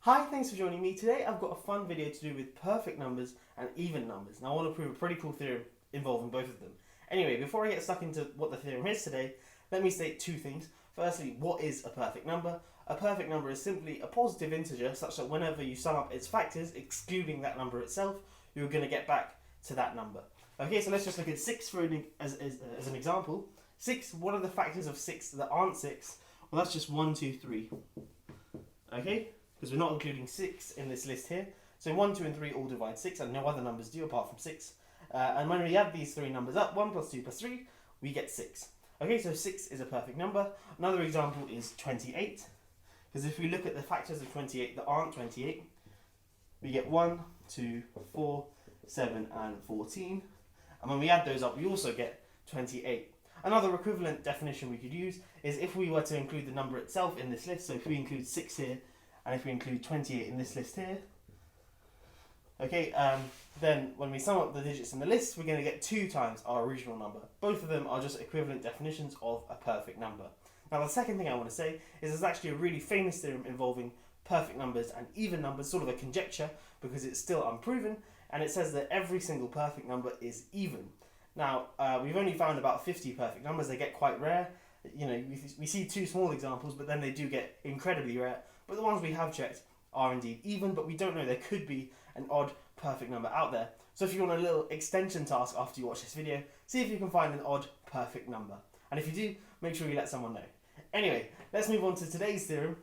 Hi, thanks for joining me. Today I've got a fun video to do with perfect numbers and even numbers. Now I want to prove a pretty cool theorem involving both of them. Anyway, before I get stuck into what the theorem is today, let me state two things. Firstly, what is a perfect number? A perfect number is simply a positive integer such that whenever you sum up its factors, excluding that number itself, you're going to get back to that number. Okay, so let's just look at 6 as an example. 6, what are the factors of 6 that aren't 6? Well, that's just 1, 2, 3. Okay? Because we're not including 6 in this list here. So 1, 2 and 3 all divide 6 and no other numbers do apart from 6. And when we add these three numbers up, 1 plus 2 plus 3, we get 6. Okay, so 6 is a perfect number. Another example is 28. Because if we look at the factors of 28 that aren't 28, we get 1, 2, 4, 7 and 14. And when we add those up, we also get 28. Another equivalent definition we could use is if we were to include the number itself in this list. So if we include 6 here, and if we include 28 in this list here, okay, then when we sum up the digits in the list, we're going to get 2 times our original number. Both of them are just equivalent definitions of a perfect number. Now the second thing I want to say is there's actually a really famous theorem involving perfect numbers and even numbers, sort of a conjecture, because it's still unproven, and it says that every single perfect number is even. Now, we've only found about 50 perfect numbers. They get quite rare. You know, we see 2 small examples, but then they do get incredibly rare. But the ones we have checked are indeed even, but we don't know, there could be an odd perfect number out there. So if you want a little extension task after you watch this video, see if you can find an odd perfect number. And if you do, make sure you let someone know. Anyway, let's move on to today's theorem.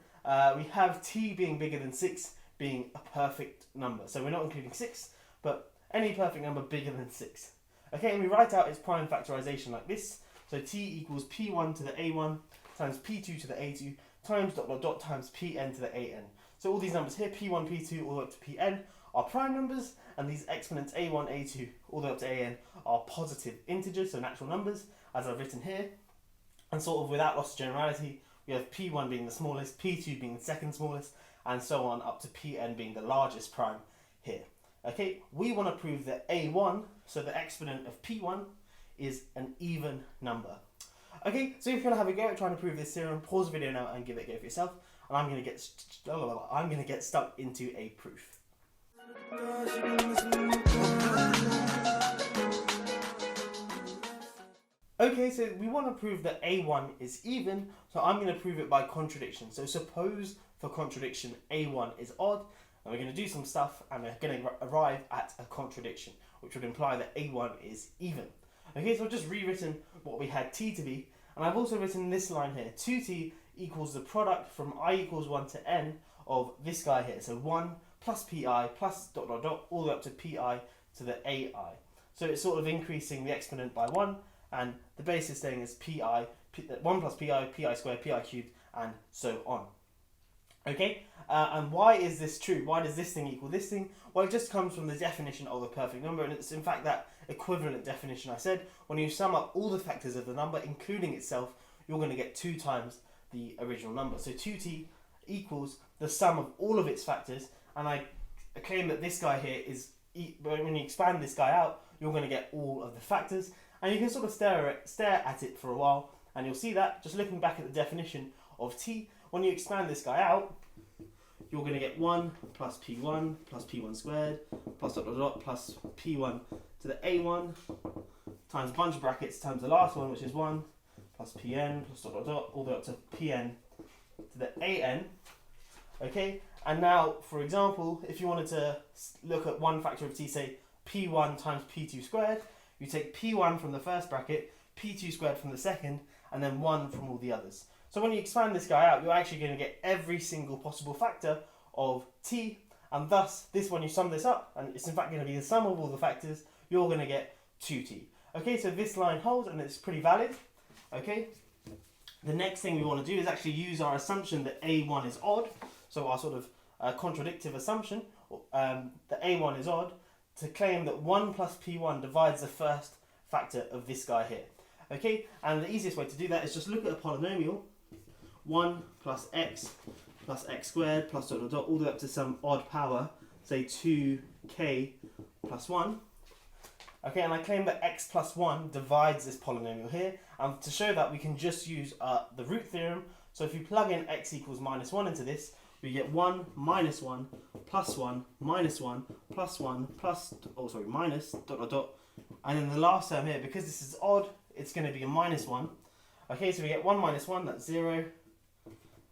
We have t being bigger than 6 being a perfect number. So we're not including 6, but any perfect number bigger than 6. Okay, and we write out its prime factorization like this. So t equals p1 to the a1 times p2 to the a2 times ... times pn to the an. So all these numbers here, p1, p2 all the way up to pn, are prime numbers, and these exponents a1, a2 all the way up to an are positive integers, so natural numbers, as I've written here. And sort of without loss of generality, we have p1 being the smallest, p2 being the second smallest, and so on up to pn being the largest prime here. Okay, we want to prove that a1, so the exponent of p1, is an even number. Okay, so if you want to have a go at trying to prove this theorem, pause the video now and give it a go for yourself. And I'm going to get stuck into a proof. Okay, so we want to prove that a1 is even, so I'm going to prove it by contradiction. So suppose for contradiction a1 is odd, and we're going to do some stuff and we're going to arrive at a contradiction, which would imply that a1 is even. Okay, so I've just rewritten what we had t to be, and I've also written this line here, 2t equals the product from I equals 1 to n of this guy here. So 1 plus pi plus ... all the way up to pi to the ai. So it's sort of increasing the exponent by 1, and the basis thing is 1 plus pi squared, pi cubed, and so on. Okay, and why is this true? Why does this thing equal this thing? Well, it just comes from the definition of a perfect number, and it's in fact that equivalent definition I said. When you sum up all the factors of the number, including itself, you're going to get 2 times the original number. So 2t equals the sum of all of its factors, and I claim that this guy here is, when you expand this guy out, you're going to get all of the factors, and you can sort of stare at it for a while, and you'll see that, just looking back at the definition of t, when you expand this guy out, you're going to get 1 plus p1 squared, plus ... plus p1 to the a1, times a bunch of brackets, times the last one, which is 1, plus pn, plus ... all the way up to pn to the an. Okay, and now, for example, if you wanted to look at one factor of t, say p1 times p2 squared, you take p1 from the first bracket, p2 squared from the second, and then 1 from all the others. So when you expand this guy out, you're actually going to get every single possible factor of t, and thus, when you sum this up, and it's in fact going to be the sum of all the factors, you're going to get 2t. Okay, so this line holds, and it's pretty valid. Okay, the next thing we want to do is actually use our assumption that a1 is odd, so our sort of contradictive assumption, that a1 is odd, to claim that 1 plus p1 divides the first factor of this guy here. Okay, and the easiest way to do that is just look at a polynomial, 1 plus x squared plus ... all the way up to some odd power, say 2k plus 1. Okay, and I claim that x plus 1 divides this polynomial here, and to show that we can just use the root theorem. So if you plug in x equals minus 1 into this, we get 1 minus 1 plus 1 minus 1 plus 1 plus, minus dot dot dot. And then the last term here, because this is odd, it's going to be a minus 1. Okay, so we get 1 minus 1, that's 0.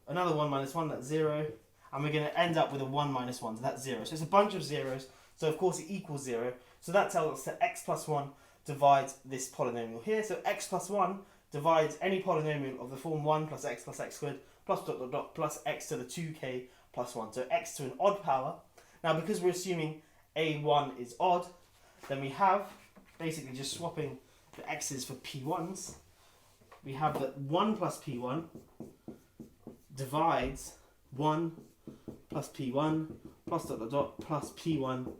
Another 1 minus 1, that's 0. And we're going to end up with a 1 minus 1, so that's 0. So it's a bunch of zeros, so of course it equals 0. So that tells us that x plus 1 divides this polynomial here. So x plus 1 divides any polynomial of the form 1 plus x squared plus dot dot dot plus x to the 2k plus 1. So x to an odd power. Now because we're assuming a1 is odd, then we have, basically just swapping the x's for p1s, we have that 1 plus p1 divides 1 plus p1 plus dot dot dot plus p1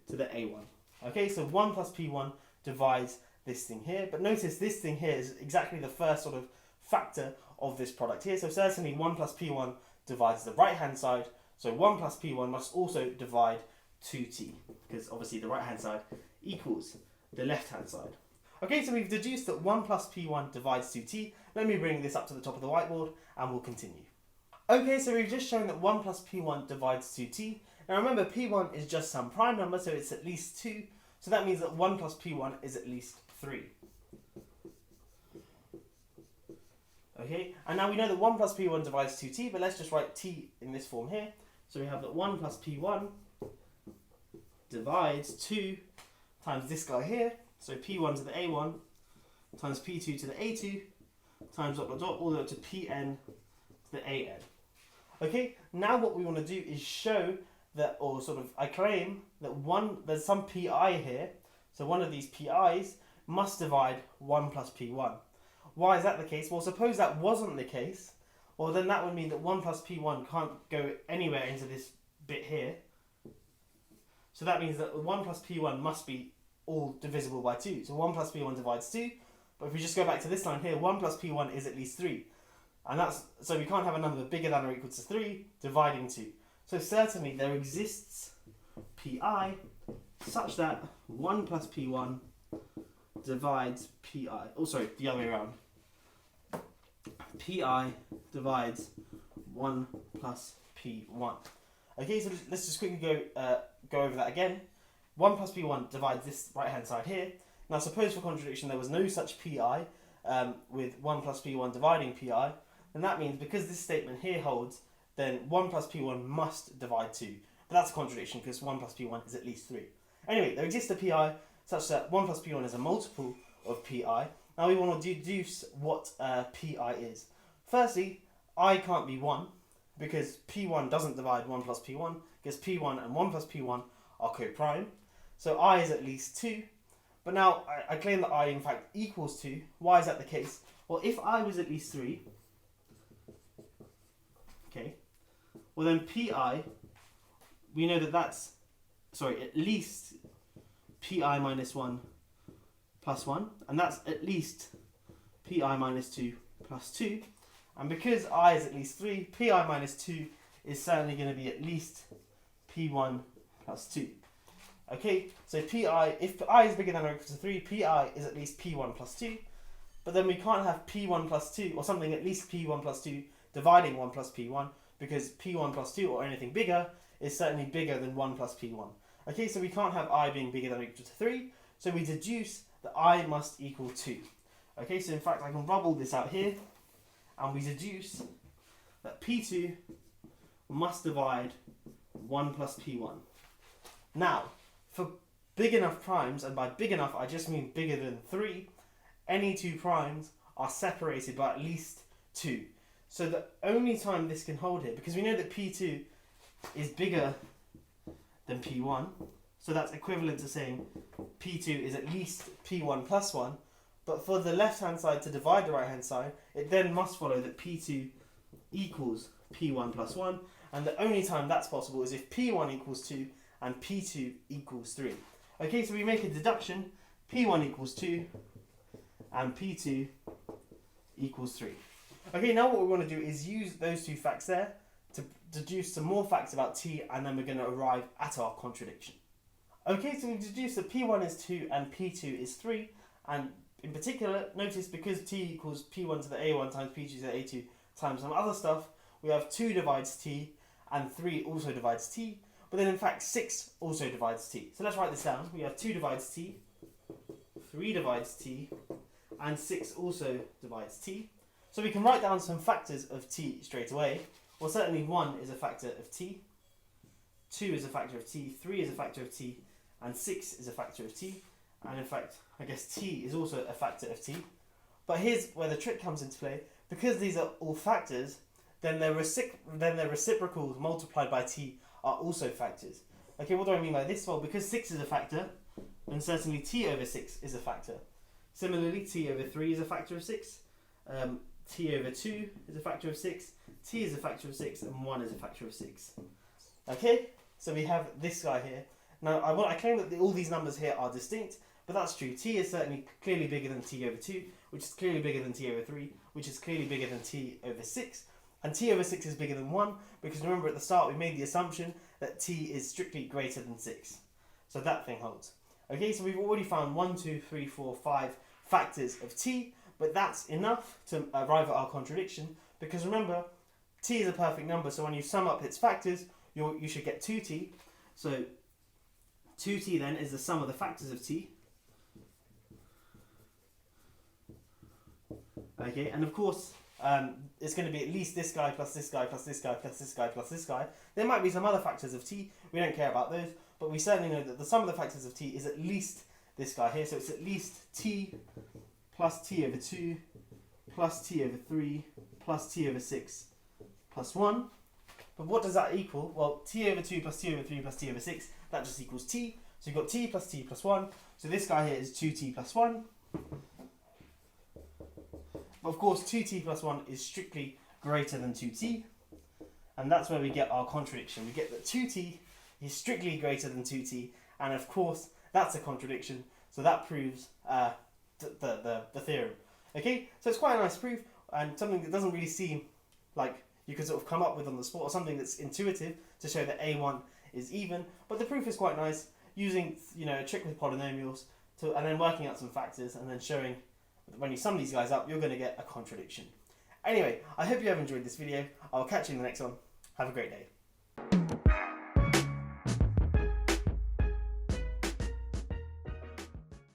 to the a1. Okay, so 1 plus p1 divides this thing here, but notice this thing here is exactly the first sort of factor of this product here. So certainly 1 plus p1 divides the right hand side, so 1 plus p1 must also divide 2t, because obviously the right hand side equals the left hand side. Okay, so we've deduced that 1 plus p1 divides 2t. Let me bring this up to the top of the whiteboard and we'll continue. Okay, so we've just shown that 1 plus p1 divides 2t. Now remember, p1 is just some prime number, so it's at least 2. So that means that 1 plus p1 is at least 3. Okay, and now we know that 1 plus p1 divides 2t, but let's just write t in this form here. So we have that 1 plus p1 divides 2 times this guy here. So p1 to the a1 times p2 to the a2 times dot dot dot all the way up to pn to the an. Okay, now what we want to do is show that, or sort of, I claim that there's some pi here, so one of these pi's must divide 1 plus p1. Why is that the case? Well, suppose that wasn't the case, well then that would mean that 1 plus p1 can't go anywhere into this bit here. So that means that 1 plus p1 must be all divisible by 2. So 1 plus p1 divides 2, but if we just go back to this line here, 1 plus p1 is at least 3. And that's, so we can't have a number bigger than or equal to 3 dividing 2. So certainly there exists pi such that 1 plus p1 divides pi. Oh, sorry, the other way around. Pi divides 1 plus p1. Okay, so let's just quickly go over that again. 1 plus p1 divides this right hand side here. Now suppose for contradiction there was no such pi with 1 plus p1 dividing pi, then that means because this statement here holds, then 1 plus p1 must divide 2. But that's a contradiction because 1 plus p1 is at least 3. Anyway, there exists a pi such that 1 plus p1 is a multiple of pi. Now we want to deduce what pi is. Firstly, I can't be 1 because p1 doesn't divide 1 plus p1 because p1 and 1 plus p1 are co-prime. So I is at least 2. But now I claim that I in fact equals 2. Why is that the case? Well, if I was at least 3, okay, well then pi, we know that that's, at least pi minus 1 plus 1, and that's at least pi minus 2 plus 2. And because I is at least 3, pi minus 2 is certainly going to be at least p1 plus 2. Okay, so pi, if I is bigger than or equal to 3, pi is at least p1 plus 2. But then we can't have p1 plus 2, or something at least p1 plus 2, dividing 1 plus p1, because p1 plus 2, or anything bigger, is certainly bigger than 1 plus p1. Okay, so we can't have I being bigger than or equal to 3, so we deduce that I must equal 2. Okay, so in fact I can rub all this out here, and we deduce that p2 must divide 1 plus p1. Now, for big enough primes, and by big enough I just mean bigger than 3, any two primes are separated by at least 2. So the only time this can hold here, because we know that p2 is bigger than p1, so that's equivalent to saying p2 is at least p1 plus 1, but for the left hand side to divide the right hand side, it then must follow that p2 equals p1 plus 1, and the only time that's possible is if p1 equals 2 and p2 equals 3. Okay, so we make a deduction, p1 equals 2 and p2 equals 3. Okay, now what we want to do is use those two facts there to deduce some more facts about t, and then we're going to arrive at our contradiction. Okay, so we've deduced that p1 is 2 and p2 is 3, and in particular, notice because t equals p1 to the a1 times p2 to the a2 times some other stuff, we have 2 divides t, and 3 also divides t, but then in fact 6 also divides t. So let's write this down. We have 2 divides t, 3 divides t, and 6 also divides t. So we can write down some factors of t straight away. Well, certainly 1 is a factor of t, 2 is a factor of t, 3 is a factor of t, and 6 is a factor of t. And in fact, I guess t is also a factor of t. But here's where the trick comes into play. Because these are all factors, then their reciprocals multiplied by t are also factors. Okay, what do I mean by this? Well, because 6 is a factor, then certainly t over 6 is a factor. Similarly, t over 3 is a factor of 6, t over 2 is a factor of 6, t is a factor of 6, and 1 is a factor of 6. Okay, so we have this guy here. Now, I claim that all these numbers here are distinct, but that's true. T is certainly clearly bigger than t over 2, which is clearly bigger than t over 3, which is clearly bigger than t over 6. And t over 6 is bigger than 1, because remember at the start we made the assumption that t is strictly greater than 6. So that thing holds. Okay, so we've already found 1, 2, 3, 4, 5 factors of t, but that's enough to arrive at our contradiction, because remember, t is a perfect number, so when you sum up its factors, you should get 2t. So 2t then is the sum of the factors of t. Okay, and of course, it's going to be at least this guy plus this guy plus this guy plus this guy plus this guy. There might be some other factors of t, we don't care about those, but we certainly know that the sum of the factors of t is at least this guy here, so it's at least t plus t over 2 plus t over 3 plus t over 6 plus 1. But what does that equal? Well, t over 2 plus t over 3 plus t over 6, that just equals t. So you've got t plus 1, so this guy here is 2t plus 1. But of course, 2t plus 1 is strictly greater than 2t, and that's where we get our contradiction. We get that 2t is strictly greater than 2t, and of course, that's a contradiction, so that proves the theorem. Okay, so it's quite a nice proof, and something that doesn't really seem like you could sort of come up with on the spot, or something that's intuitive to show that a1 is even, but the proof is quite nice, using a trick with polynomials, and then working out some factors, and then showing that when you sum these guys up, you're going to get a contradiction. Anyway, I hope you have enjoyed this video. I'll catch you in the next one. Have a great day.